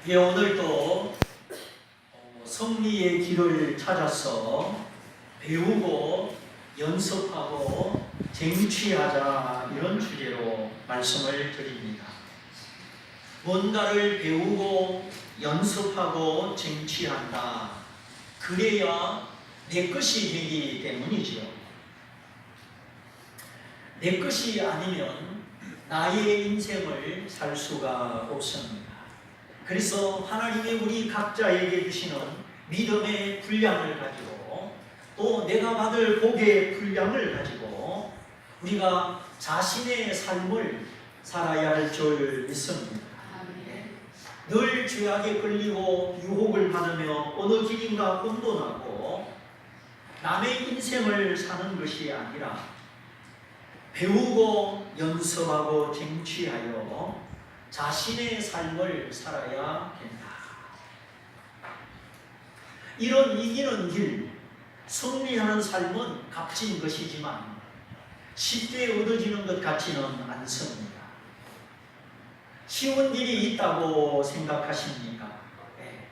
예, 오늘도 승리의 길을 찾아서 배우고 연습하고 쟁취하자, 이런 주제로 말씀을 드립니다. 뭔가를 배우고 연습하고 쟁취한다. 그래야 내 것이 되기 때문이지요. 내 것이 아니면 나의 인생을 살 수가 없습니다. 그래서 하나님이 우리 각자에게 주시는 믿음의 분량을 가지고, 또 내가 받을 복의 분량을 가지고 우리가 자신의 삶을 살아야 할 줄 믿습니다. 늘 죄악에 끌리고 유혹을 받으며 어느 길인가 혼돈하고 남의 인생을 사는 것이 아니라 배우고 연습하고 쟁취하여 자신의 삶을 살아야 된다. 이런 이기는 길, 승리하는 삶은 값진 것이지만 쉽게 얻어지는 것 같지는 않습니다. 쉬운 길이 있다고 생각하십니까? 네.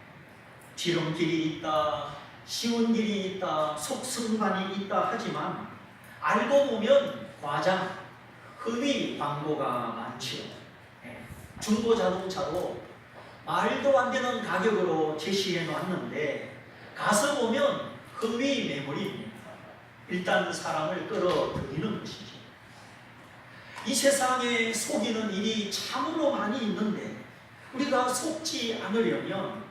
지름길이 있다, 쉬운 길이 있다, 속승관이 있다 하지만 알고 보면 과장, 허위 광고가 많지요. 네. 중고자동차도 말도 안 되는 가격으로 제시해 놨는데 가서 보면 허위 매물입니다. 일단 사람을 끌어들이는 것이죠. 이 세상에 속이는 일이 참으로 많이 있는데 우리가 속지 않으려면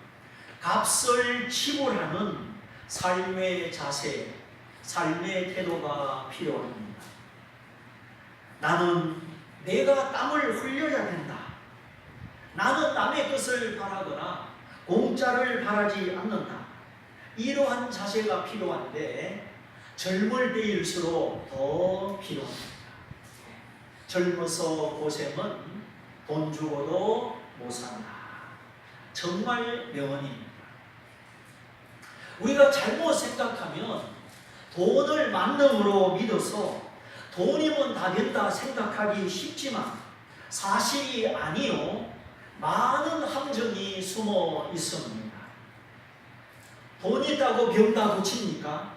값을 지불하는 삶의 자세, 삶의 태도가 필요합니다. 나는 내가 땀을 흘려야 된다. 나는 남의 것을 바라거나 공짜를 바라지 않는다. 이러한 자세가 필요한데 젊을 때일수록 더 필요합니다. 젊어서 고생은 돈 주고도 못 산다. 정말 명언입니다. 우리가 잘못 생각하면 돈을 만능으로 믿어서 돈이면 다 된다 생각하기 쉽지만 사실이 아니요, 많은 함정이 숨어 있습니다. 돈 있다고 병 다 고칩니까?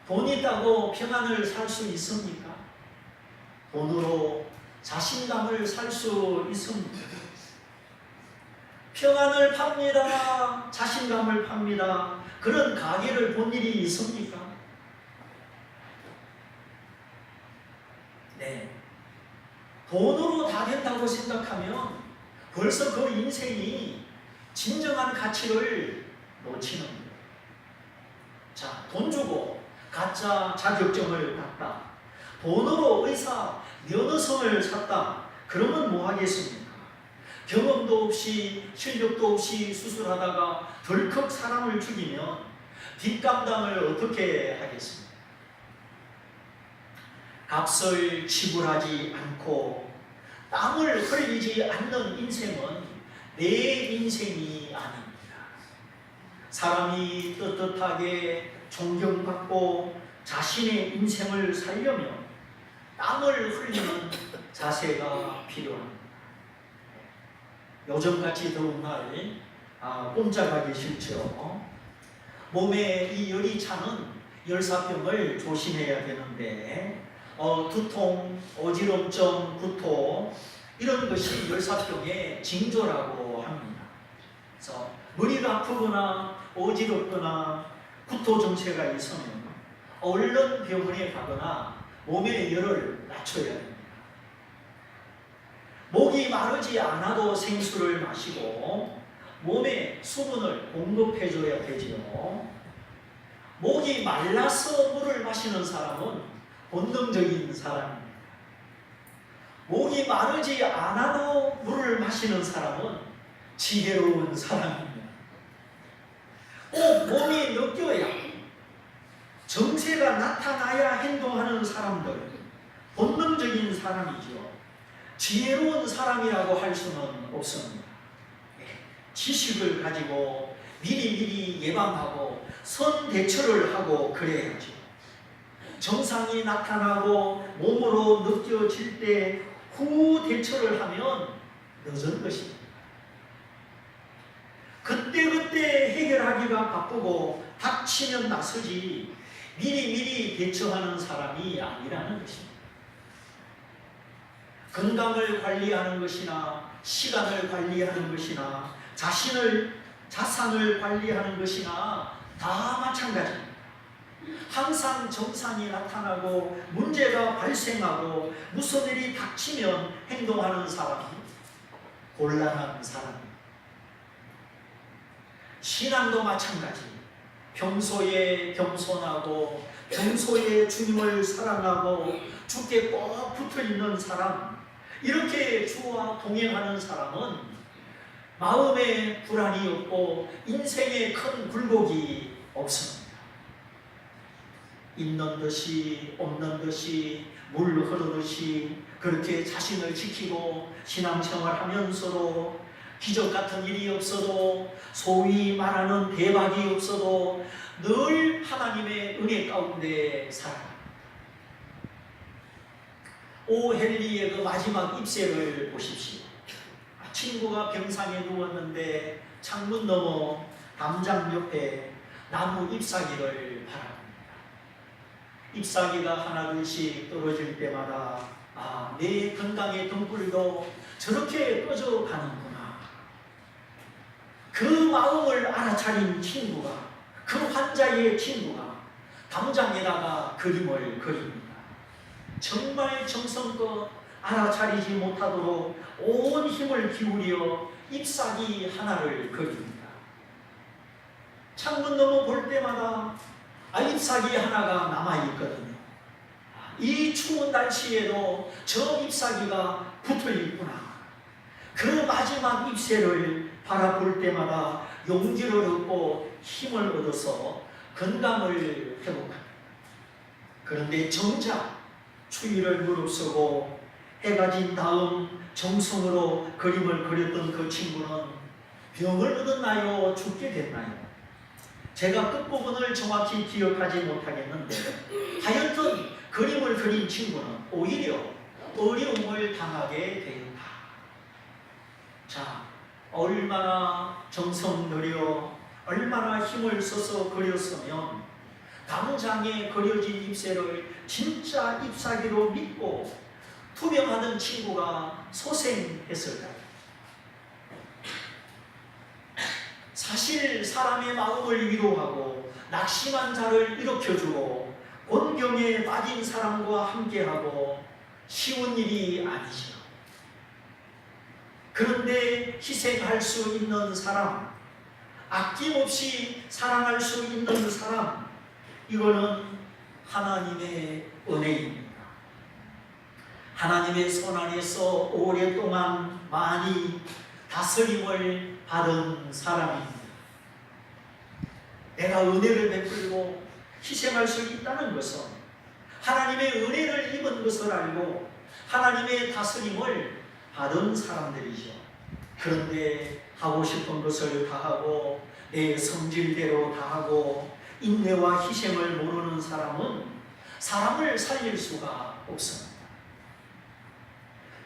돈 있다고 평안을 살 수 있습니까? 돈으로 자신감을 살 수 있습니다. 평안을 팝니다. 자신감을 팝니다. 그런 가게를 본 일이 있습니까? 네. 돈으로 다 된다고 생각하면 벌써 그 인생이 진정한 가치를 놓치는 거예요. 자, 돈 주고 가짜 자격증을 땄다. 돈으로 의사 면허증을 샀다. 그러면 뭐 하겠습니까? 경험도 없이 실력도 없이 수술하다가 덜컥 사람을 죽이면 뒷감당을 어떻게 하겠습니까? 값을 지불하지 않고 땀을 흘리지 않는 인생은 내 인생이 아닙니다. 사람이 떳떳하게 존경받고 자신의 인생을 살려면 땀을 흘리는 자세가 필요합니다. 요즘같이 더운 날 꼼짝하기 싫죠. 몸에 이 열이 차는 열사병을 조심해야 되는데 두통, 어지럼증, 구토, 이런 것이 열사병의 징조라고 합니다. 그래서 머리가 아프거나 어지럽거나 구토 증세가 있으면 얼른 병원에 가거나 몸의 열을 낮춰야 합니다. 목이 마르지 않아도 생수를 마시고 몸에 수분을 공급해줘야 되지요. 목이 말라서 물을 마시는 사람은 본능적인 사람입니다. 목이 마르지 않아도 물을 마시는 사람은 지혜로운 사람입니다. 꼭 몸이 느껴야, 정세가 나타나야 행동하는 사람들, 본능적인 사람이죠. 지혜로운 사람이라고 할 수는 없습니다. 지식을 가지고 미리미리 예방하고 선대처를 하고 그래야죠. 정상이 나타나고 몸으로 느껴질 때 후 대처를 하면 늦은 것입니다. 자기가 바쁘고 닥치면 나서지 미리 대처하는 사람이 아니라는 것입니다. 건강을 관리하는 것이나 시간을 관리하는 것이나 자산을 관리하는 것이나 다 마찬가지입니다. 항상 정상이 나타나고 문제가 발생하고 무슨 일이 닥치면 행동하는 사람이 곤란한 사람입니다. 신앙도 마찬가지. 평소에 겸손하고 평소에 주님을 사랑하고 주께 꼭 붙어있는 사람, 이렇게 주와 동행하는 사람은 마음에 불안이 없고 인생에 큰 굴곡이 없습니다. 있는 듯이 없는 듯이 물 흐르듯이 그렇게 자신을 지키고 신앙생활하면서도 기적 같은 일이 없어도 소위 말하는 대박이 없어도 늘 하나님의 은혜 가운데 살아갑니다. 오헨리의 그 마지막 입새를 보십시오. 친구가 병상에 누웠는데 창문 너머 담장 옆에 나무 잎사귀를 바라봅니다. 잎사귀가 하나둘씩 떨어질 때마다 내 건강의 등불도 저렇게 꺼져가는구나. 그 마음을 알아차린 친구가, 그 환자의 친구가 담장에다가 그림을 그립니다. 정말 정성껏 알아차리지 못하도록 온 힘을 기울여 잎사귀 하나를 그립니다. 창문 너머 볼 때마다 잎사귀 하나가 남아있거든요. 이 추운 날씨에도 저 잎사귀가 붙어있구나. 그 마지막 잎새를 바라볼 때마다 용기를 얻고 힘을 얻어서 건강을 회복합니다. 그런데 정작 추위를 무릅쓰고 해가 진 다음 정성으로 그림을 그렸던 그 친구는 병을 얻었나요? 죽게 됐나요? 제가 끝부분을 정확히 기억하지 못하겠는데 하여튼 그림을 그린 친구는 오히려 어려움을 당하게 되었다. 자, 얼마나 정성 들여 얼마나 힘을 써서 그렸으면 담장에 그려진 잎새를 진짜 잎사귀로 믿고 투병하던 친구가 소생했을까요? 사실 사람의 마음을 위로하고 낙심한 자를 일으켜주고 곤경에 빠진 사람과 함께하고 쉬운 일이 아니죠. 그런데 희생할 수 있는 사람, 아낌없이 사랑할 수 있는 사람, 이거는 하나님의 은혜입니다. 하나님의 손 안에서 오랫동안 많이 다스림을 받은 사람입니다. 내가 은혜를 베풀고 희생할 수 있다는 것은 하나님의 은혜를 입은 것을 알고 하나님의 다스림을 받은 사람들이죠. 그런데 하고 싶은 것을 다하고 내 성질대로 다하고 인내와 희생을 모르는 사람은 사람을 살릴 수가 없습니다.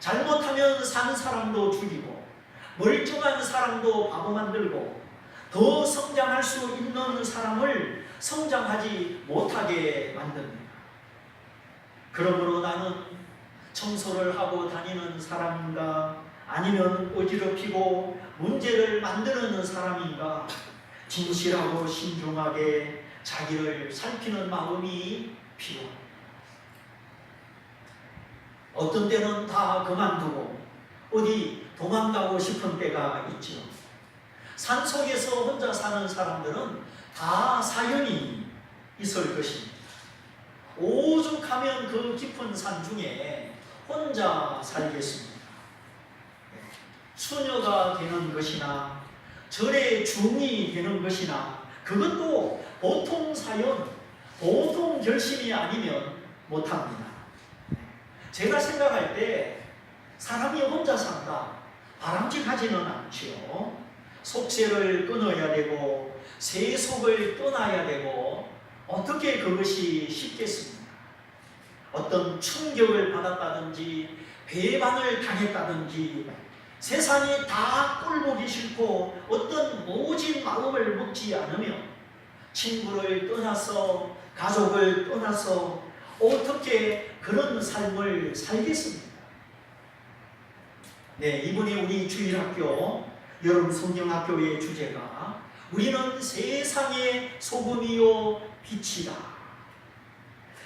잘못하면 산 사람도 죽이고 멀쩡한 사람도 바보 만들고 더 성장할 수 있는 사람을 성장하지 못하게 만듭니다. 그러므로 나는 청소를 하고 다니는 사람인가 아니면 어지럽히고 문제를 만드는 사람인가 진실하고 신중하게 자기를 살피는 마음이 필요합니다. 어떤 때는 다 그만두고 어디 도망가고 싶은 때가 있죠. 산속에서 혼자 사는 사람들은 다 사연이 있을 것입니다. 오죽하면 그 깊은 산 중에 혼자 살겠습니다. 수녀가 되는 것이나 절의 중이 되는 것이나 그것도 보통 사연, 보통 결심이 아니면 못합니다. 제가 생각할 때 사람이 혼자 산다 바람직하지는 않지요. 속세를 끊어야 되고 세속을 떠나야 되고 어떻게 그것이 쉽겠습니까? 어떤 충격을 받았다든지 배반을 당했다든지 세상이 다 꼴보기 싫고 어떤 모진 마음을 먹지 않으며 친구를 떠나서 가족을 떠나서 어떻게 그런 삶을 살겠습니까? 네, 이번에 우리 주일학교 여름 성경학교의 주제가 우리는 세상의 소금이요 빛이다.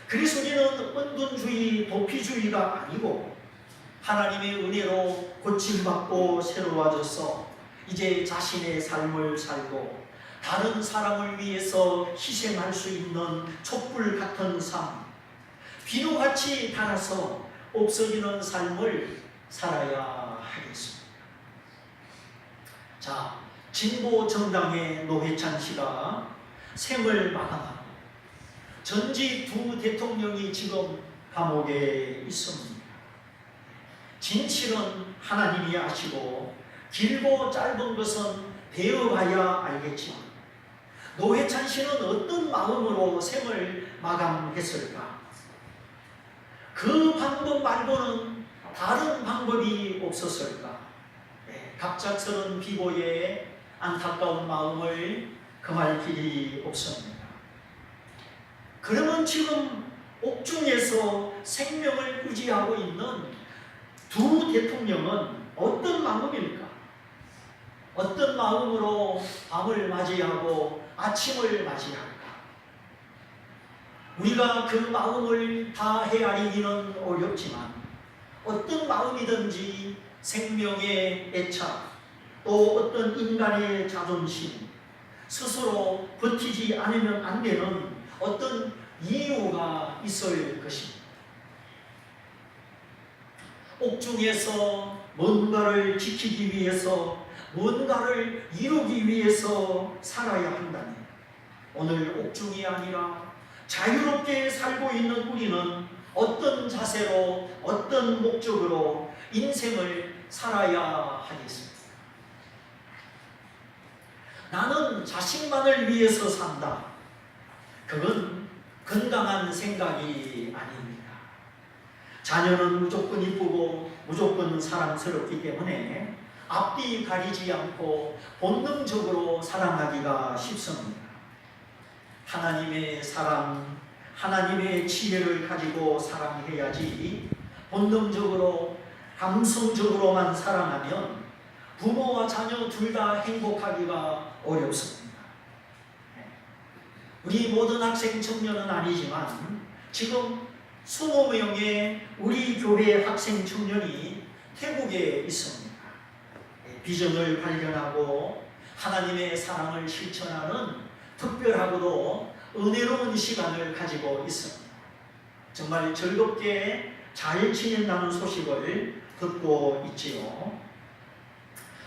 그래서 우리는 은둔주의, 도피주의가 아니고 하나님의 은혜로 고침받고 새로워져서 이제 자신의 삶을 살고 다른 사람을 위해서 희생할 수 있는 촛불 같은 삶, 비누같이 달아서 없어지는 삶을 살아야 하겠습니다. 자, 진보 정당의 노회찬 씨가 생을 마감하고 전직 두 대통령이 지금 감옥에 있습니다. 진실은 하나님이 아시고 길고 짧은 것은 배워봐야 알겠지만 노회찬 씨는 어떤 마음으로 생을 마감했을까? 그 방법 말고는 다른 방법이 없었을까? 갑작스런 비보에 안타까운 마음을 금할 길이 없습니다. 그러면 지금 옥중에서 생명을 유지하고 있는 두 대통령은 어떤 마음일까? 어떤 마음으로 밤을 맞이하고 아침을 맞이할까? 우리가 그 마음을 다 헤아리기는 어렵지만 어떤 마음이든지 생명의 애착, 또 어떤 인간의 자존심, 스스로 버티지 않으면 안 되는 어떤 이유가 있을 것입니다. 옥중에서 뭔가를 지키기 위해서, 뭔가를 이루기 위해서 살아야 한다면 오늘 옥중이 아니라 자유롭게 살고 있는 우리는 어떤 자세로, 어떤 목적으로 인생을 살아야 하겠습니다. 나는 자식만을 위해서 산다. 그건 건강한 생각이 아닙니다. 자녀는 무조건 이쁘고 무조건 사랑스럽기 때문에 앞뒤 가리지 않고 본능적으로 사랑하기가 쉽습니다. 하나님의 사랑, 하나님의 지혜를 가지고 사랑해야지 본능적으로 감성적으로만 사랑하면 부모와 자녀 둘 다 행복하기가 어렵습니다. 우리 모든 학생 청년은 아니지만 지금 20명의 우리 교회 학생 청년이 태국에 있습니다. 비전을 발견하고 하나님의 사랑을 실천하는 특별하고도 은혜로운 시간을 가지고 있습니다. 정말 즐겁게 잘 지낸다는 소식을 듣고 있지요.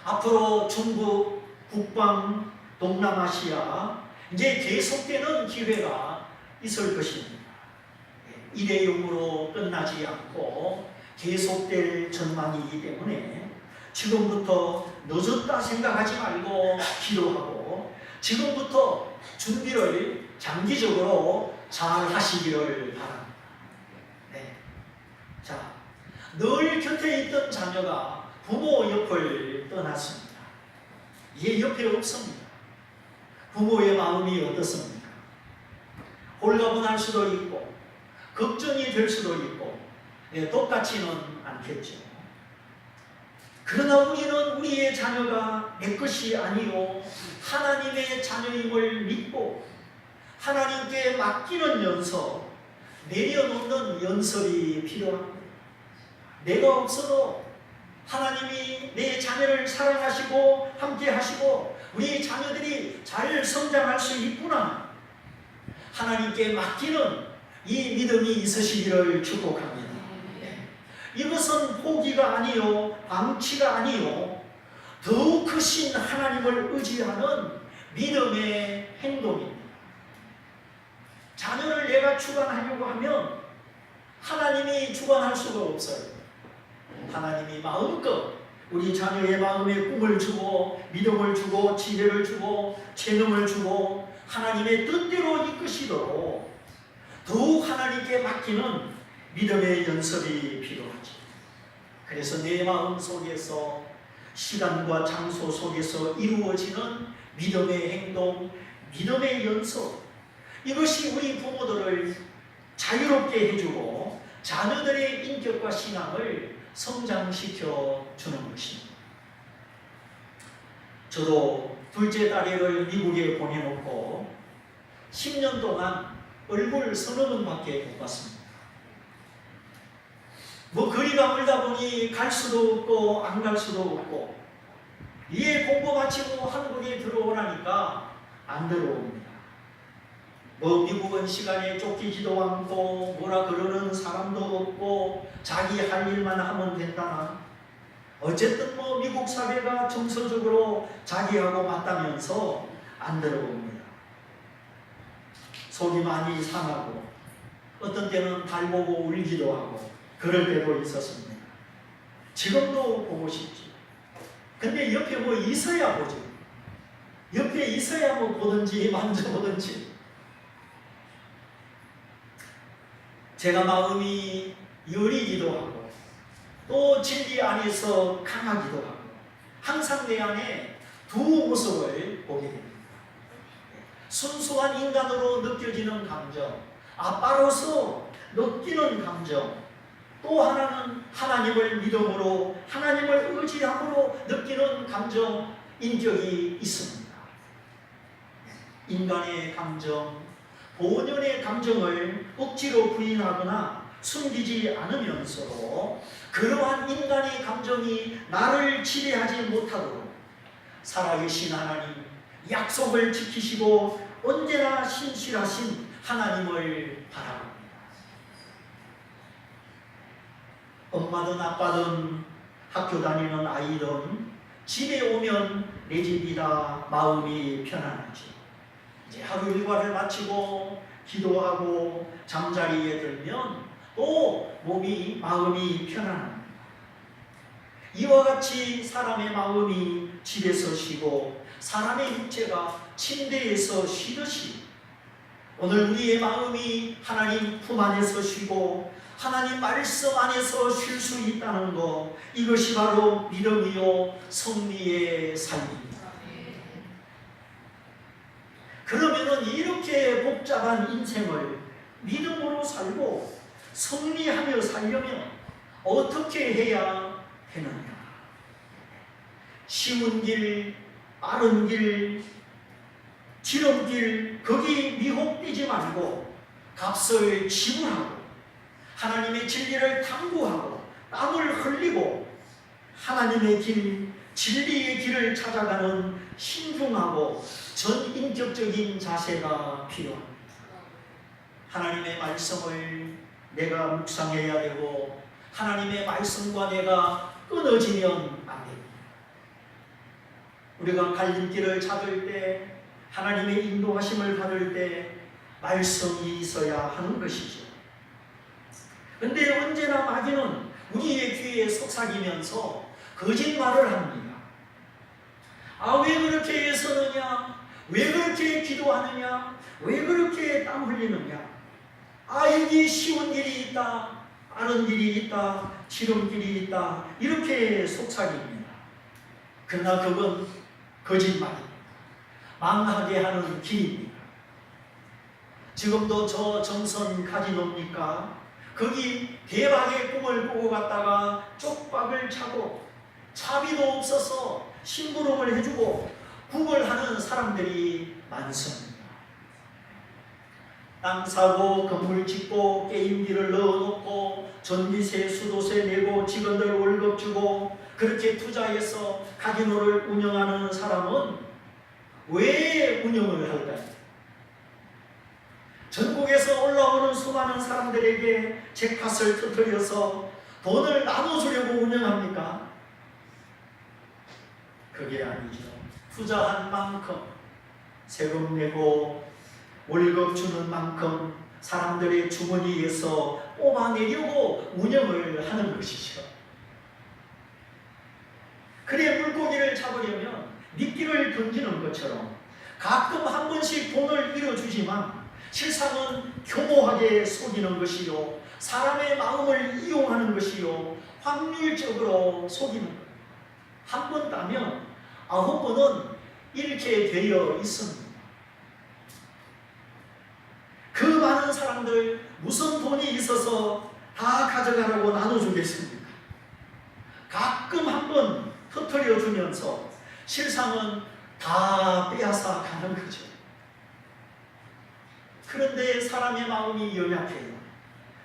앞으로 중국, 북방, 동남아시아 이제 계속되는 기회가 있을 것입니다. 일회용으로 끝나지 않고 계속될 전망이기 때문에 지금부터 늦었다 생각하지 말고 기도하고 지금부터 준비를 장기적으로 잘 하시기를 바랍니다. 네. 자, 늘 곁에 있던 자녀가 부모 옆을 떠났습니다. 이게 옆에 없습니다. 부모의 마음이 어떻습니까? 홀가분할 수도 있고 걱정이 될 수도 있고 똑같지는 않겠죠. 그러나 우리는 우리의 자녀가 내 것이 아니요 하나님의 자녀임을 믿고 하나님께 맡기는 연습, 내려놓는 연습이 필요합니다. 내가 없어도 하나님이 내 자녀를 사랑하시고 함께 하시고 우리 자녀들이 잘 성장할 수 있구나. 하나님께 맡기는 이 믿음이 있으시기를 축복합니다. 이것은 포기가 아니요 방치가 아니요 더욱 크신 하나님을 의지하는 믿음의 행동입니다. 자녀를 내가 주관하려고 하면 하나님이 주관할 수가 없어요. 하나님이 마음껏 우리 자녀의 마음에 꿈을 주고 믿음을 주고 지혜를 주고 재능을 주고 하나님의 뜻대로 이끄시도록 더욱 하나님께 맡기는 믿음의 연습이 필요하죠. 그래서 내 마음 속에서 시간과 장소 속에서 이루어지는 믿음의 행동, 믿음의 연속, 이것이 우리 부모들을 자유롭게 해주고 자녀들의 인격과 신앙을 성장시켜 주는 것입니다. 저도 둘째 딸애를 미국에 보내놓고 10년 동안 얼굴 서너 번밖에 못 봤습니다. 거리가 멀다 보니 갈 수도 없고 안 갈 수도 없고, 이에 공부 마치고 한국에 들어오라니까 안 들어옵니다. 미국은 시간에 쫓기지도 않고 뭐라 그러는 사람도 없고 자기 할 일만 하면 된다나, 어쨌든 미국 사회가 정서적으로 자기하고 맞다면서 안 들어옵니다. 속이 많이 상하고 어떤 때는 달 보고 울기도 하고 그럴 때도 있었습니다. 지금도 보고 싶지. 근데 옆에 있어야 보지. 옆에 있어야 보든지 만져보든지. 제가 마음이 여리기도 하고 또 진리 안에서 강하기도 하고 항상 내 안에 두 모습을 보게 됩니다. 순수한 인간으로 느껴지는 감정, 아빠로서 느끼는 감정, 또 하나는 하나님을 믿음으로, 하나님을 의지함으로 느끼는 감정, 인격이 있습니다. 인간의 감정, 본연의 감정을 억지로 부인하거나 숨기지 않으면서도 그러한 인간의 감정이 나를 지배하지 못하도록 살아계신 하나님, 약속을 지키시고 언제나 신실하신 하나님을 바라봅니다. 엄마든 아빠든 학교 다니는 아이든 집에 오면 내 집이다 마음이 편안하지. 이제 하루 일과를 마치고 기도하고 잠자리에 들면 또 마음이 편안합니다. 이와 같이 사람의 마음이 집에서 쉬고 사람의 육체가 침대에서 쉬듯이 오늘 우리의 마음이 하나님 품 안에서 쉬고 하나님 말씀 안에서 쉴 수 있다는 것, 이것이 바로 믿음이요 승리의 삶입니다. 그러면은 이렇게 복잡한 인생을 믿음으로 살고 승리하며 살려면 어떻게 해야 되느냐? 쉬운 길, 빠른 길, 지름길, 거기 미혹되지 말고 값을 지불하고 하나님의 진리를 탐구하고 땀을 흘리고 하나님의 길, 진리의 길을 찾아가는 신중하고 전인격적인 자세가 필요합니다. 하나님의 말씀을 내가 묵상해야 되고 하나님의 말씀과 내가 끊어지면 안 됩니다. 우리가 갈림길을 찾을 때 하나님의 인도하심을 받을 때 말씀이 있어야 하는 것이죠. 그런데 언제나 마귀는 우리의 귀에 속삭이면서 거짓말을 합니다. 왜 그렇게 애쓰느냐? 왜 그렇게 기도하느냐? 왜 그렇게 땀 흘리느냐? 여기 쉬운 길이 있다, 빠른 길이 있다, 지름길이 있다, 이렇게 속삭입니다. 그러나 그건 거짓말입니다. 망하게 하는 길입니다. 지금도 저 정선 가지놉니까? 거기 대박의 꿈을 꾸고 갔다가 쪽박을 차고 차비도 없어서 심부름을 해주고 구걸하는 사람들이 많습니다. 땅 사고 건물 짓고 게임기를 넣어놓고 전기세 수도세 내고 직원들 월급 주고 그렇게 투자해서 카지노를 운영하는 사람은 왜 운영을 할까요? 전국에서 올라오는 수많은 사람들에게 잭팟을 터뜨려서 돈을 나눠주려고 운영합니까? 그게 아니죠. 투자한 만큼 세금 내고 월급 주는 만큼 사람들의 주머니에서 뽑아내려고 운영을 하는 것이죠. 그래 물고기를 잡으려면 미끼를 던지는 것처럼 가끔 한 번씩 돈을 잃어주지만 실상은 교모하게 속이는 것이요 사람의 마음을 이용하는 것이요 확률적으로 속이는 것. 한 번 따면 9번은 잃게 되어 있습니다. 그 많은 사람들 무슨 돈이 있어서 다 가져가라고 나눠주겠습니까? 가끔 한번 터뜨려 주면서 실상은 다 빼앗아 가는 거죠. 그런데 사람의 마음이 연약해요.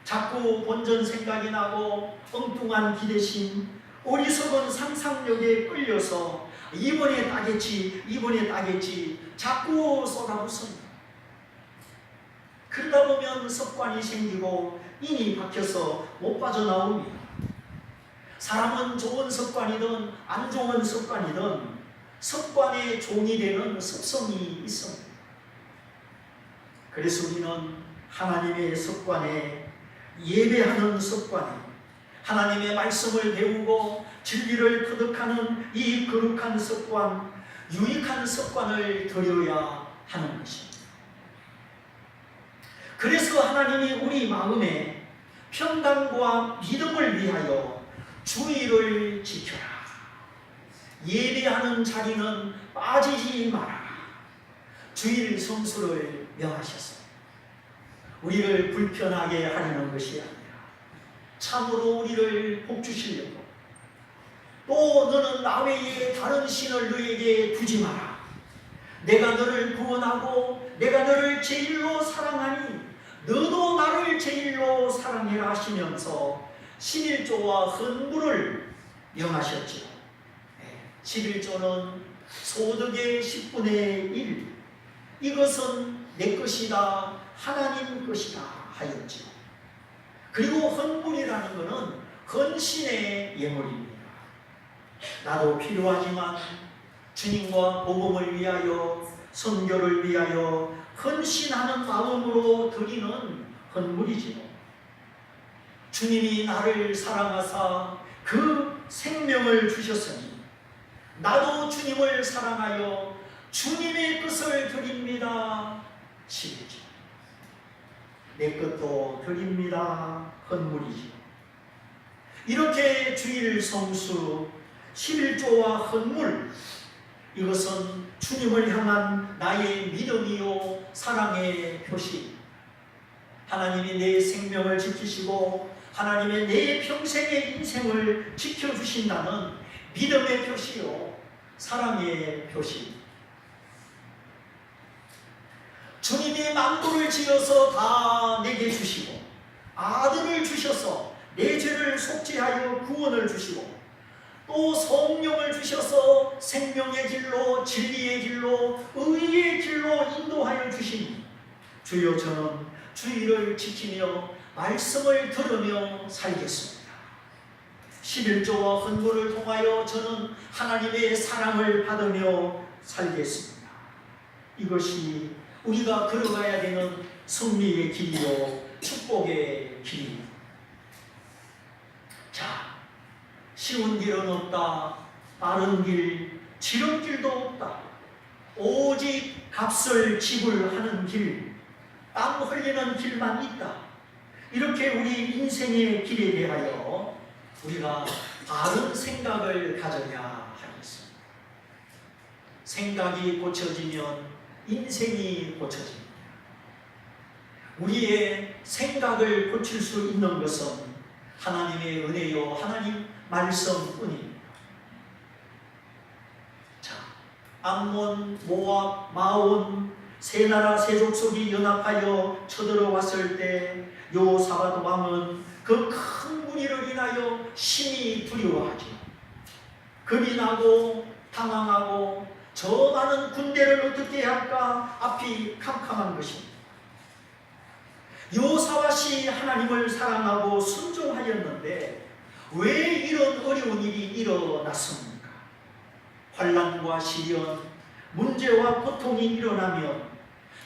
자꾸 본전 생각이 나고 엉뚱한 기대심, 어리석은 상상력에 끌려서 이번에 따겠지 자꾸 쏟아붓습니다. 그러다 보면 습관이 생기고 인이 박혀서 못 빠져나옵니다. 사람은 좋은 습관이든 안 좋은 습관이든 습관의 종이 되는 습성이 있습니다. 그래서 우리는 하나님의 습관에, 예배하는 습관에, 하나님의 말씀을 배우고 진리를 터득하는 이 거룩한 습관, 유익한 습관을 들여야 하는 것입니다. 그래서 하나님이 우리 마음에 평강과 믿음을 위하여 주의를 지켜라. 예배하는 자리는 빠지지 마라. 주일 성수를 명하셨습니다. 우리를 불편하게 하려는 것이 아니라 참으로 우리를 복주시려고, 또 너는 나 외에 다른 신을 너에게 두지 마라. 내가 너를 구원하고 내가 너를 제일로 사랑하니 너도 나를 제일로 사랑해라 하시면서 11조와 헌물을 명하셨죠. 11조는 소득의 10분의 1, 이것은 내 것이다, 하나님 것이다 하였죠. 그리고 헌물이라는 것은 헌신의 예물입니다. 나도 필요하지만 주님과 복음을 위하여, 선교를 위하여 헌신하는 마음으로 드리는 헌물이지요. 주님이 나를 사랑하사 그 생명을 주셨으니 나도 주님을 사랑하여 주님의 것을 드립니다. 11조. 내 것도 드립니다. 헌물이지요. 이렇게 주일 성수 11조와 헌물, 이것은 주님을 향한 나의 믿음이요 사랑의 표시. 하나님이 내 생명을 지키시고 하나님의 내 평생의 인생을 지켜주신다는 믿음의 표시요 사랑의 표시. 주님이 만물을 지어서 다 내게 주시고 아들을 주셔서 내 죄를 속죄하여 구원을 주시고 또 성령을 주셔서 생명의 길로, 진리의 길로, 의의 길로 인도하여 주시니 주여 저는 주의를 지키며 말씀을 들으며 살겠습니다. 11조와 헌물을 통하여 저는 하나님의 사랑을 받으며 살겠습니다. 이것이 우리가 걸어가야 되는 승리의 길이요 축복의 길입니다. 자, 쉬운 길은 없다. 빠른 길, 지름길도 없다. 오직 값을 지불하는 길, 땀 흘리는 길만 있다. 이렇게 우리 인생의 길에 대하여 우리가 바른 생각을 가져야 하겠습니다. 생각이 고쳐지면 인생이 고쳐집니다. 우리의 생각을 고칠 수 있는 것은 하나님의 은혜요 하나님 말씀뿐입니다. 자, 암몬, 모압, 마온 세 나라 세 족속이 연합하여 쳐들어왔을 때 여호사밧 왕은 그 큰 무리를 인하여 심히 두려워하죠. 겁이 나고 당황하고 저 많은 군대를 어떻게 할까 앞이 캄캄한 것입니다. 여호사밧이 하나님을 사랑하고 순종하였는데 왜 이런 어려운 일이 일어났습니까? 환난과 시련, 문제와 고통이 일어나면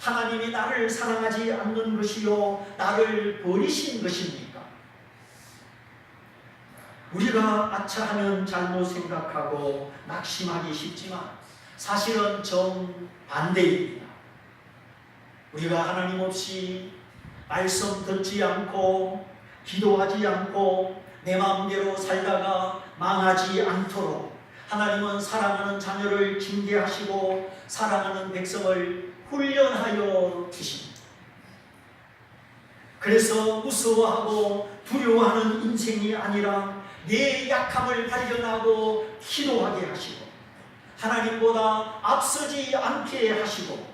하나님이 나를 사랑하지 않는 것이요 나를 버리신 것입니까? 우리가 아차하면 잘못 생각하고 낙심하기 쉽지만 사실은 정반대입니다. 우리가 하나님 없이 말씀 듣지 않고 기도하지 않고 내 마음대로 살다가 망하지 않도록 하나님은 사랑하는 자녀를 징계하시고 사랑하는 백성을 훈련하여 주십니다. 그래서 무서워하고 두려워하는 인생이 아니라 내 약함을 발견하고 기도하게 하시고 하나님보다 앞서지 않게 하시고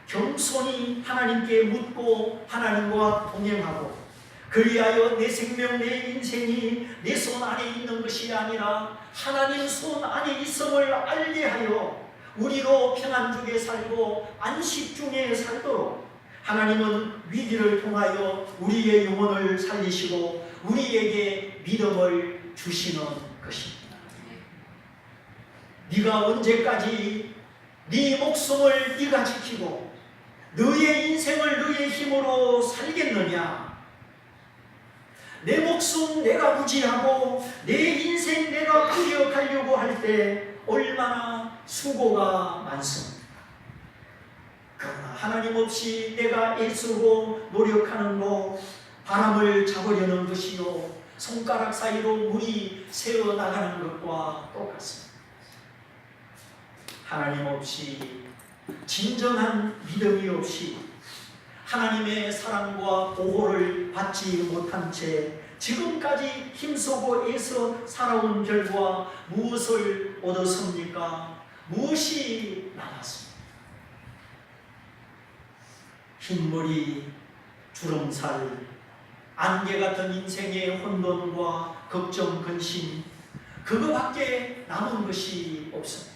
겸손히 하나님께 묻고 하나님과 동행하고 그리하여 내 생명 내 인생이 내 손 안에 있는 것이 아니라 하나님 손 안에 있음을 알게 하여 우리로 평안 중에 살고 안식 중에 살도록 하나님은 위기를 통하여 우리의 영혼을 살리시고 우리에게 믿음을 주시는 것입니다. 네가 언제까지 네 목숨을 네가 지키고 너의 인생을 너의 힘으로 살겠느냐? 내 목숨 내가 부지하고 내 인생 내가 꾸려가려고 할 때 얼마나 수고가 많습니다. 그러나 하나님 없이 내가 애쓰고 노력하는 거 바람을 잡으려는 것이요 손가락 사이로 물이 새어나가는 것과 똑같습니다. 하나님 없이 진정한 믿음이 없이 하나님의 사랑과 보호를 받지 못한 채 지금까지 힘쓰고 애써 살아온 결과 무엇을 얻었습니까? 무엇이 남았습니까? 흰물이 주름살, 안개 같은 인생의 혼돈과 걱정, 근심, 그거밖에 남은 것이 없습니다.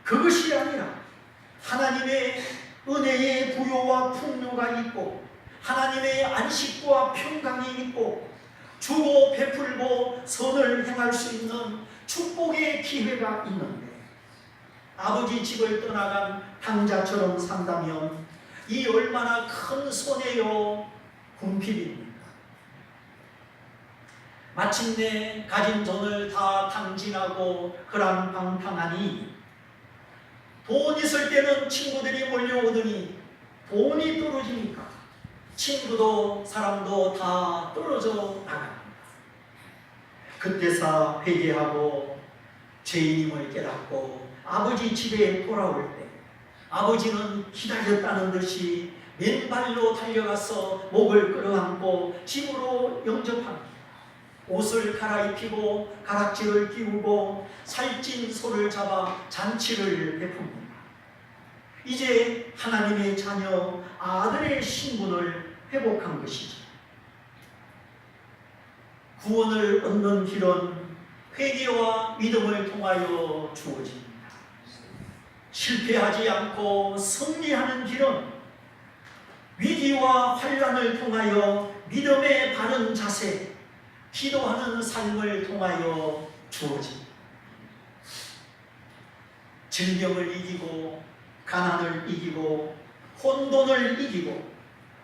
그것이 아니라 하나님의 은혜의 부요와 풍요가 있고 하나님의 안식과 평강이 있고 주고 베풀고 선을 행할 수 있는 축복의 기회가 있는데 아버지 집을 떠나간 탕자처럼 산다면 이 얼마나 큰 손해요 궁핍입니까? 마침내 가진 돈을 다 탕진하고 허랑방탕하니 돈 있을 때는 친구들이 몰려오더니 돈이 떨어지니까 친구도 사람도 다 떨어져 나갑니다. 그때서 회개하고 죄인임을 깨닫고 아버지 집에 돌아올 때 아버지는 기다렸다는 듯이 맨발로 달려가서 목을 끌어안고 집으로 영접합니다. 옷을 갈아입히고 가락지를 끼우고 살찐 소를 잡아 잔치를 베풉니다. 이제 하나님의 자녀 아들의 신분을 회복한 것이죠. 구원을 얻는 길은 회개와 믿음을 통하여 주어집니다. 실패하지 않고 승리하는 길은 위기와 환난을 통하여 믿음의 바른 자세, 기도하는 삶을 통하여 주어집니다. 질병을 이기고 가난을 이기고 혼돈을 이기고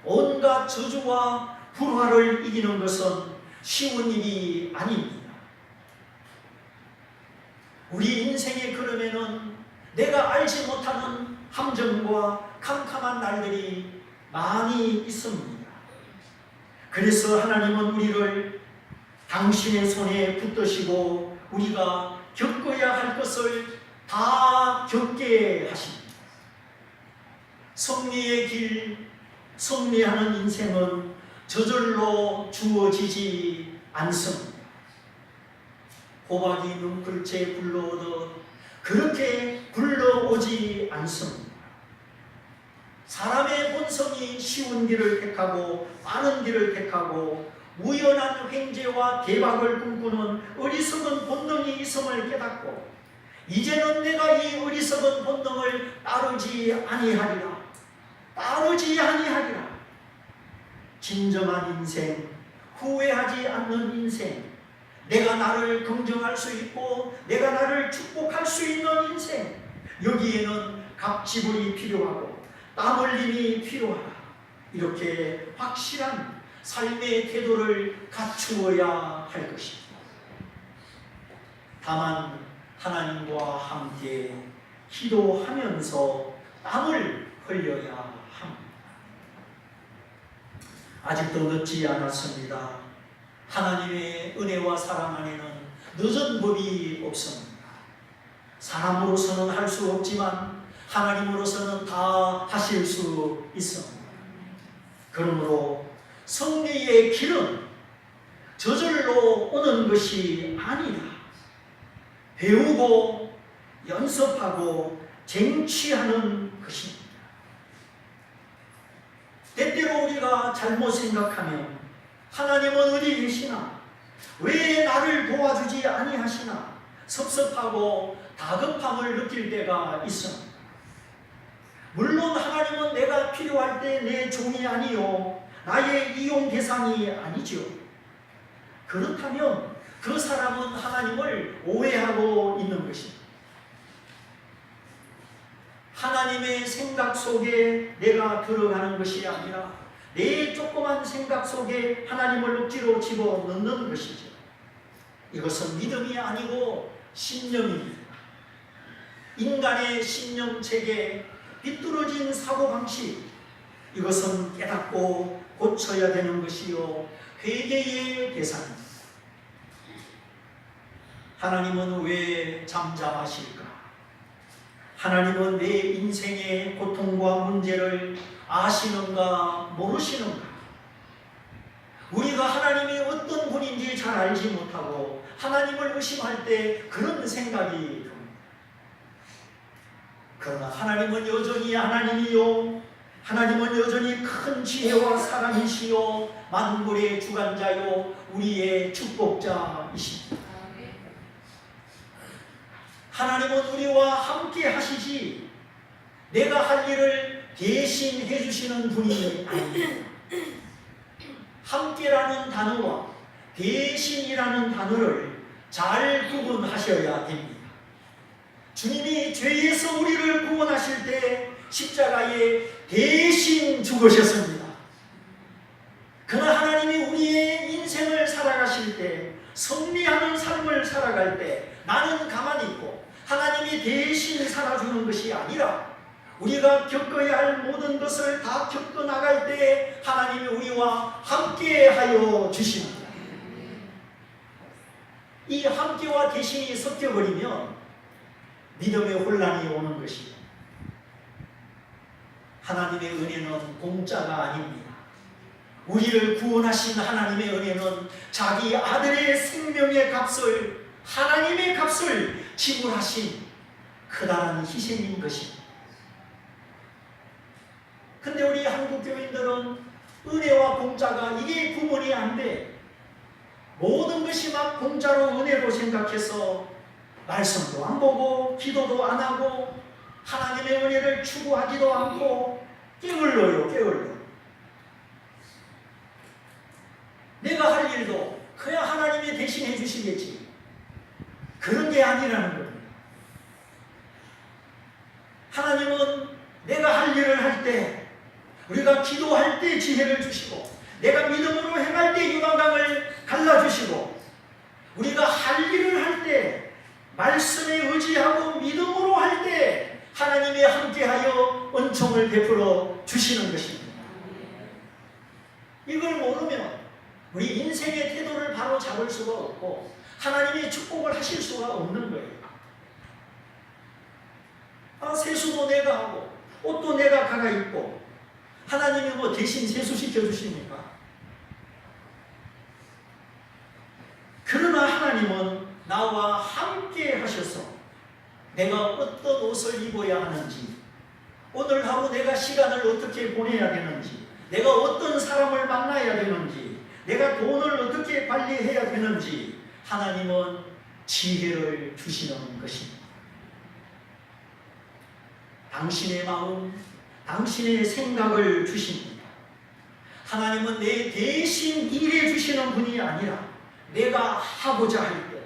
온갖 저주와 불화를 이기는 것은 쉬운 일이 아닙니다. 우리 인생의 걸음에는 내가 알지 못하는 함정과 캄캄한 날들이 많이 있습니다. 그래서 하나님은 우리를 당신의 손에 붙드시고 우리가 겪어야 할 것을 다 겪게 하십니다. 승리의 길, 승리하는 인생은 저절로 주어지지 않습니다. 호박이 눈글채 굴러오듯 그렇게 굴러오지 않습니다. 사람의 본성이 쉬운 길을 택하고 빠른 길을 택하고 우연한 횡재와 대박을 꿈꾸는 어리석은 본능이 있음을 깨닫고 이제는 내가 이 어리석은 본능을 따르지 아니하리라. 진정한 인생, 후회하지 않는 인생, 내가 나를 긍정할 수 있고 내가 나를 축복할 수 있는 인생, 여기에는 갑지불이 필요하고 땀 흘림이 필요하다. 이렇게 확실한 삶의 태도를 갖추어야 할 것입니다. 다만 하나님과 함께 기도하면서 땀을 흘려야 합니다. 아직도 늦지 않았습니다. 하나님의 은혜와 사랑 안에는 늦은 법이 없습니다. 사람으로서는 할 수 없지만 하나님으로서는 다 하실 수 있습니다. 그러므로 승리의 길은 저절로 오는 것이 아니다. 배우고 연습하고 쟁취하는 것입니다. 때때로 우리가 잘못 생각하면 하나님은 어디 계시나? 왜 나를 도와주지 아니하시나? 섭섭하고 다급함을 느낄 때가 있습니다. 물론 하나님은 내가 필요할 때 내 종이 아니요 나의 이용 대상이 아니죠. 그렇다면 그 사람은 하나님을 오해하고 있는 것입니다. 하나님의 생각 속에 내가 들어가는 것이 아니라 내 조그만 생각 속에 하나님을 억지로 집어넣는 것이죠. 이것은 믿음이 아니고 신념입니다. 인간의 신념체계, 비뚤어진 사고방식, 이것은 깨닫고 고쳐야 되는 것이요 회개의 대상입니다. 하나님은 왜 잠잠하실까? 하나님은 내 인생의 고통과 문제를 아시는가 모르시는가? 우리가 하나님이 어떤 분인지 잘 알지 못하고 하나님을 의심할 때 그런 생각이 듭니다. 그러나 하나님은 여전히 하나님이요, 하나님은 여전히 큰 지혜와 사랑이시요 만물의 주관자요 우리의 축복자이십니다. 하나님은 우리와 함께 하시지 내가 할 일을 대신 해주시는 분이 아닙니다. 함께라는 단어와 대신이라는 단어를 잘 구분하셔야 됩니다. 주님이 죄에서 우리를 구원하실 때 십자가에 대신 죽으셨습니다. 그러나 하나님이 우리의 인생을 살아가실 때, 승리하는 삶을 살아갈 때 나는 가만히 있고 하나님이 대신 살아주는 것이 아니라 우리가 겪어야 할 모든 것을 다 겪어나갈 때 하나님이 우리와 함께하여 주십니다. 이 함께와 대신이 섞여버리면 믿음의 혼란이 오는 것이에요. 하나님의 은혜는 공짜가 아닙니다. 우리를 구원하신 하나님의 은혜는 자기 아들의 생명의 값을, 하나님의 값을 지불하신 크다란 희생인 것입니다. 근데 우리 한국 교인들은 은혜와 공짜가 이게 구분이 안 돼. 모든 것이 막 공짜로 은혜로 생각해서 말씀도 안 보고 기도도 안 하고 하나님의 은혜를 추구하지도 않고 게을러요. 내가 할 일도 그냥 하나님이 대신해 주시겠지. 그런 게 아니라는 겁니다. 하나님은 내가 할 일을 할 때, 우리가 기도할 때 지혜를 주시고, 내가 믿음으로 행할 때 요단강을 갈라주시고, 우리가 할 일을 할 때 말씀에 의지하고 믿음으로 할 때 하나님이 함께하여 은총을 베풀어 주시는 것입니다. 이걸 모르면 우리 인생의 태도를 바로 잡을 수가 없고 하나님이 축복을 하실 수가 없는 거예요. 세수도 내가 하고 옷도 내가 갈아입고 하나님이 뭐 대신 세수시켜 주십니까? 그러나 하나님은 나와 함께 하셔서 내가 어떤 옷을 입어야 하는지, 오늘 하루 내가 시간을 어떻게 보내야 되는지, 내가 어떤 사람을 만나야 되는지, 내가 돈을 어떻게 관리해야 되는지 하나님은 지혜를 주시는 것입니다. 당신의 마음, 당신의 생각을 주십니다. 하나님은 내 대신 일해 주시는 분이 아니라 내가 하고자 할 때,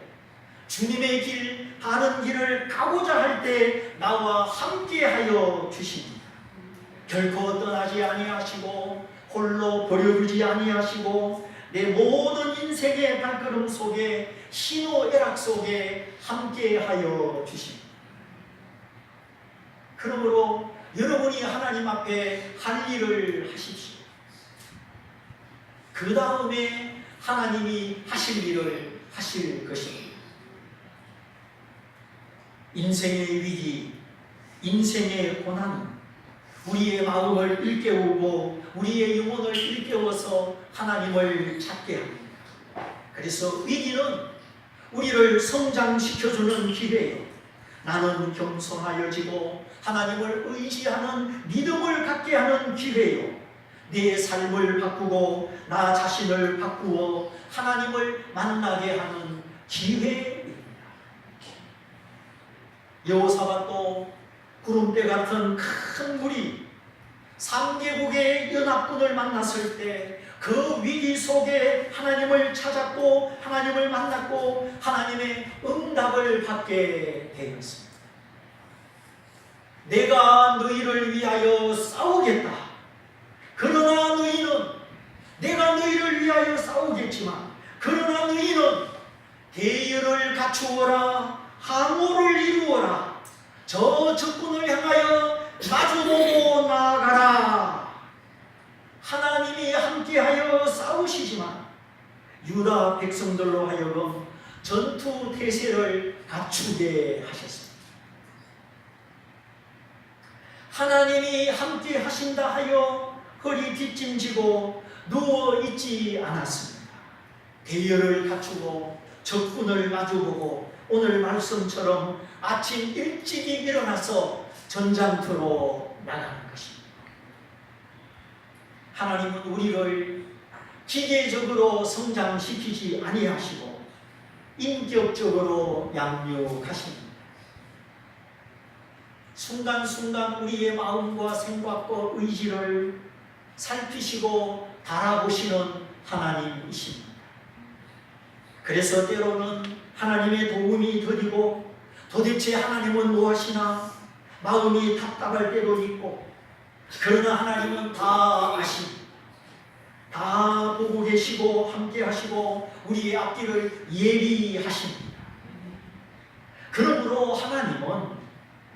주님의 길, 다른 길을 가고자 할 때 나와 함께하여 주십니다. 결코 떠나지 아니하시고 홀로 버려두지 아니하시고 내 모든 인생의 발걸음 속에 희노애락 속에 함께하여 주십니다. 그러므로 여러분이 하나님 앞에 할 일을 하십시오. 그 다음에 하나님이 하실 일을 하실 것입니다. 인생의 위기, 인생의 고난은 우리의 마음을 일깨우고 우리의 영혼을 일깨워서 하나님을 찾게 합니다. 그래서 위기는 우리를 성장시켜주는 기회예요. 나는 겸손하여지고 하나님을 의지하는 믿음을 갖게 하는 기회예요. 내 삶을 바꾸고 나 자신을 바꾸어 하나님을 만나게 하는 기회입니다. 여호사밧도 구름대 같은 큰 물이 3개국의 연합군을 만났을 때 그 위기 속에 하나님을 찾았고 하나님을 만났고 하나님의 응답을 받게 되었습니다. 내가 너희를 위하여 싸우겠다. 그러나 너희는 내가 너희를 위하여 싸우겠지만 그러나 너희는 대열을 갖추어라. 항우를 이루어라. 저 적군을 향하여 마주보고 나아가라. 하나님이 함께하여 싸우시지만 유다 백성들로 하여금 전투 태세를 갖추게 하셨습니다. 하나님이 함께 하신다 하여 허리 뒷짐지고 누워있지 않았습니다. 대열을 갖추고 적군을 마주보고 오늘 말씀처럼 아침 일찍이 일어나서 전장터로 나가는 것입니다. 하나님은 우리를 기계적으로 성장시키지 아니하시고 인격적으로 양육하십니다. 순간순간 우리의 마음과 생각과 의지를 살피시고 바라보시는 하나님이십니다. 그래서 때로는 하나님의 도움이 더디고 도대체 하나님은 무엇이나 마음이 답답할 때도 있고 그러나 하나님은 다 아십니다. 다 보고 계시고 함께 하시고 우리의 앞길을 예비하십니다. 그러므로 하나님은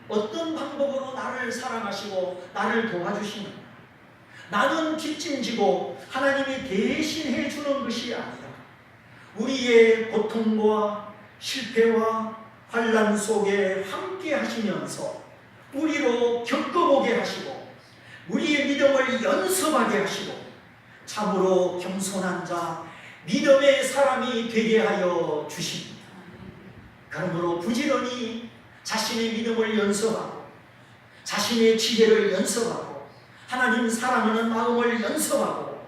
어떤 방법으로 나를 사랑하시고 나를 도와주시는가? 나는 뒷짐지고 하나님이 대신해 주는 것이 아니라 우리의 고통과 실패와 환난 속에 함께 하시면서 우리로 겪어보게 하시고 우리의 믿음을 연습하게 하시고 참으로 겸손한 자 믿음의 사람이 되게 하여 주십니다. 그러므로 부지런히 자신의 믿음을 연습하고 자신의 지혜를 연습하고 하나님 사랑하는 마음을 연습하고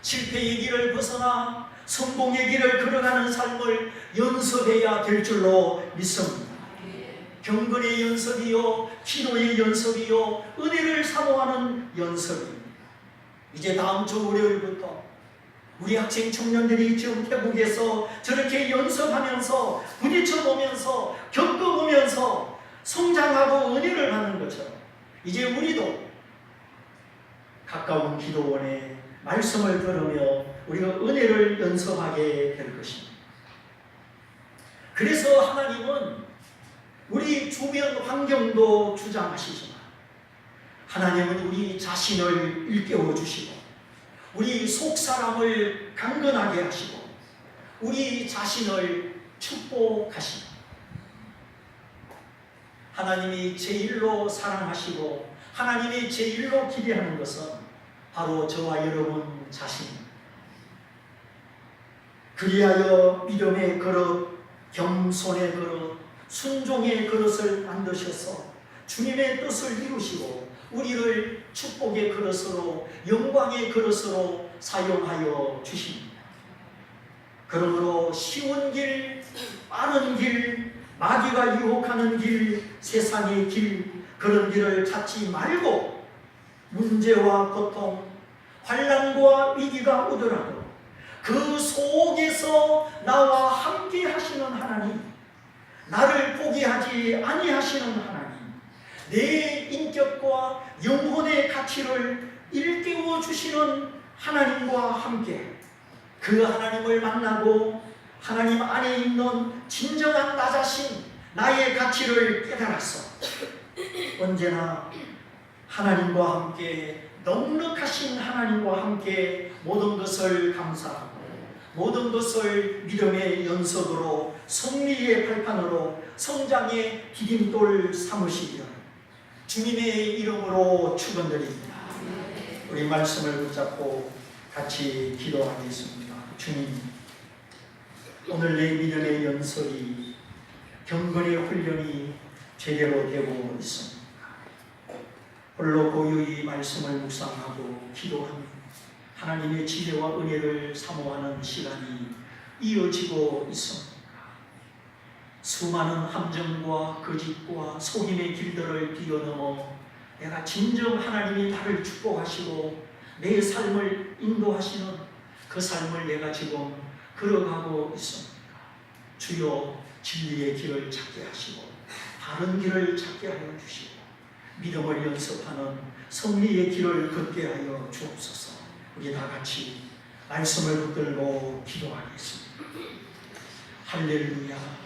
실패의 길을 벗어나 성공의 길을 걸어가는 삶을 연습해야 될 줄로 믿습니다. 경건의 연습이요 기도의 연습이요 은혜를 사모하는 연습입니다. 이제 다음 주 월요일부터 우리 학생 청년들이 지금 태국에서 저렇게 연습하면서 부딪혀보면서 겪어보면서 성장하고 은혜를 받는 것처럼 이제 우리도 가까운 기도원에 말씀을 들으며 우리가 은혜를 연습하게 될 것입니다. 그래서 하나님은 우리 주변 환경도 주장하시지만 하나님은 우리 자신을 일깨워 주시고 우리 속사람을 강건하게 하시고 우리 자신을 축복하시고 하나님이 제일로 사랑하시고 하나님이 제일로 기대하는 것은 바로 저와 여러분 자신입니다. 그리하여 믿음의 그릇, 겸손의 그릇, 순종의 그릇을 만드셔서 주님의 뜻을 이루시고 우리를 축복의 그릇으로 영광의 그릇으로 사용하여 주십니다. 그러므로 쉬운 길, 빠른 길, 마귀가 유혹하는 길, 세상의 길 그런 길을 찾지 말고 문제와 고통, 환난과 위기가 오더라도 그 속에서 나와 함께 하시는 하나님, 나를 포기하지 아니하시는 하나님, 내 인격과 영혼의 가치를 일깨워 주시는 하나님과 함께 그 하나님을 만나고 하나님 안에 있는 진정한 나 자신, 나의 가치를 깨달아서 언제나 하나님과 함께 넉넉하신 하나님과 함께 모든 것을 감사하고 모든 것을 믿음의 연속으로 승리의 발판으로 성장의 디딤돌 삼으시기를 주님의 이름으로 축원드립니다. 우리 말씀을 붙잡고 같이 기도하겠습니다. 주님, 오늘 내 믿음의 연설이 경건의 훈련이 제대로 되고 있습니다. 홀로 고요히 말씀을 묵상하고 기도하며 하나님의 지혜와 은혜를 사모하는 시간이 이어지고 있습니다. 수많은 함정과 거짓과 속임의 길들을 뛰어넘어 내가 진정 하나님이 나를 축복하시고 내 삶을 인도하시는 그 삶을 내가 지금 걸어가고 있습니다. 주여, 진리의 길을 찾게 하시고 바른 길을 찾게 하여 주시고 믿음을 연습하는 승리의 길을 걷게 하여 주옵소서. 우리 다 같이 말씀을 붙들고 기도하겠습니다. 할렐루야.